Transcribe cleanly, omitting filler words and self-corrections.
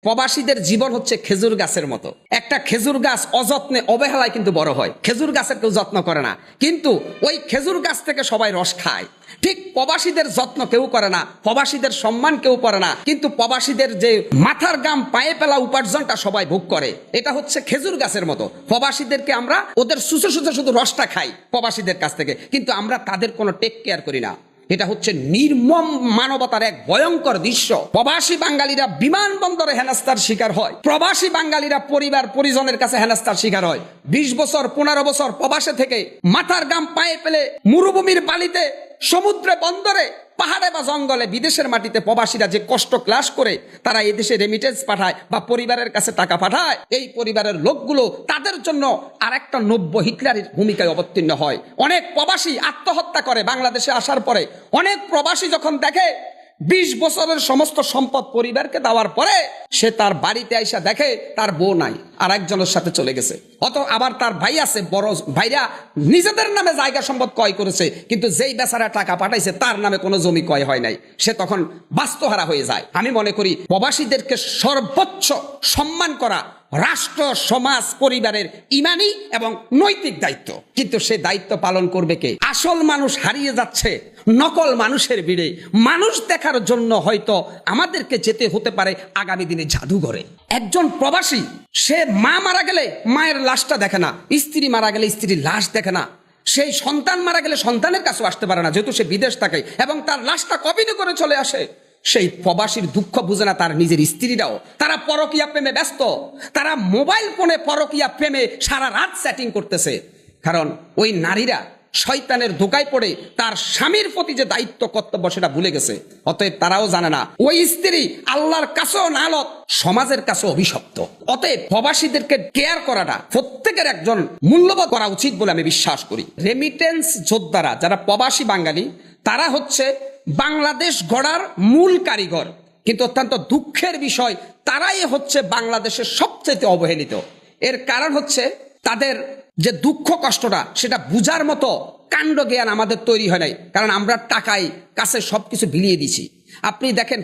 প্রবাসীদের জীবন হচ্ছে খেজুর গাছের মতো। একটা খেজুর গাছ অযত্নে অবহেলায় কিন্তু বড় হয়। খেজুর গাছের কেউ যত্ন করে না, কিন্তু ওই খেজুর গাছ থেকে সবাই রস খায়। ঠিক প্রবাসীদের যত্ন কেউ করে না, প্রবাসীদের সম্মান কেউ করে না, কিন্তু প্রবাসীদের যে মাথার গাম পায়ে পেলা উপার্জনটা সবাই ভোগ করে। এটা হচ্ছে খেজুর গাছের মতো। প্রবাসীদেরকে আমরা ওদের সুসো সুসো শুধু রসটা খাই প্রবাসীদের কাছ থেকে, কিন্তু আমরা তাদের কোনো টেক কেয়ার করি না। এটা হচ্ছে নির্মম মানবতার এক ভয়ঙ্কর দৃশ্য। প্রবাসী বাঙালিরা বিমানবন্দরে হেনস্থার শিকার হয়, প্রবাসী বাঙালিরা পরিবার পরিজনের কাছে হেনস্থার শিকার হয়। 20 বছর 15 বছর প্রবাসে থেকে মাথার গাম পায়ে পেলে মরুভূমির বালিতে, সমুদ্রে, বন্দরে, পাহাড়ে বা জঙ্গলে, বিদেশের মাটিতে প্রবাসীরা যে কষ্ট ক্লাস করে তারা এদেশে রেমিটেন্স পাঠায় বা পরিবারের কাছে টাকা পাঠায়, এই পরিবারের লোকগুলো তাদের জন্য আর একটা 90 হিটলারের ভূমিকায় অবতীর্ণ হয়। অনেক প্রবাসী আত্মহত্যা করে বাংলাদেশে আসার পরে। অনেক প্রবাসী যখন দেখে 20 বছরের সমস্ত সম্পদ পরিবারকে দেওয়ার পরে সে তার বাড়িতে আইসা দেখে তার বউ নাই, আর একজনের সাথে চলে গেছে। আবার তার ভাই আছে, বড় ভাইরা নিজেদের নামে জায়গা সম্পদ ক্রয় করেছে, কিন্তু যেই বেচারা টাকা পাঠাইছে তার নামে কোনো জমি ক্রয় হয় নাই। সে তখন বাস্তুহারা হয়ে যায়। আমি মনে করি প্রবাসীদেরকে সর্বোচ্চ সম্মান করা রাষ্ট্র, সমাজ, পরিবারের ইমানি এবং নৈতিক দায়িত্ব। কিন্তু সে দায়িত্ব পালন করবে কে? আসল মানুষ হারিয়ে যাচ্ছে নকল মানুষের ভিড়ে। মানুষ দেখার জন্য হয়তো আমাদেরকে যেতে হতে পারে আগামী দিনে জাদুঘরে। একজন প্রবাসী সে মা মারা গেলে মায়ের লাশটা দেখে না, স্ত্রী মারা গেলে স্ত্রীর লাশ দেখে না, সেই সন্তান মারা গেলে সন্তানের কাছেও আসতে পারে না, যেহেতু সে বিদেশ থাকে, এবং তার লাশটা কবিনে করে চলে আসে। সেই প্রবাসীর দুঃখ বুঝে না তার নিজের স্ত্রীরাও। তারা পরকীয়া প্রেমে ব্যস্ত, তারা মোবাইল ফোনে পরকীয়া প্রেমে সারা রাত চ্যাটিং করতেছে, কারণ ওই নারীরা শয়তানের ধোকায় পড়ে তার স্বামীর প্রতি যে দায়িত্ব কর্তব্য সেটা ভুলে গেছে। অতএব তারাও জানে না ওই স্ত্রী আল্লাহর কাছেও নালত, সমাজের কাছেও অভিশপ্ত। অতএব প্রবাসীদেরকে কেয়ার করাটা প্রত্যেকের একজন মূল্যবোধ করা উচিত বলে আমি বিশ্বাস করি। রেমিটেন্স যোদ্ধারা যারা প্রবাসী বাঙালি, তারা হচ্ছে বাংলাদেশ গড়ার মূল কারিগর, কিন্তু অত্যন্ত দুঃখের বিষয় তারাই হচ্ছে বাংলাদেশের সবচেয়ে অবহেলিত। এর কারণ হচ্ছে তাদের যে দুঃখ কষ্টটা সেটা বুঝার মতো কাণ্ড জ্ঞান আমাদের তৈরি হয় নাই, কারণ আমরা টাকায় কাছে সবকিছু বিলিয়ে দিছি। আপনি দেখেন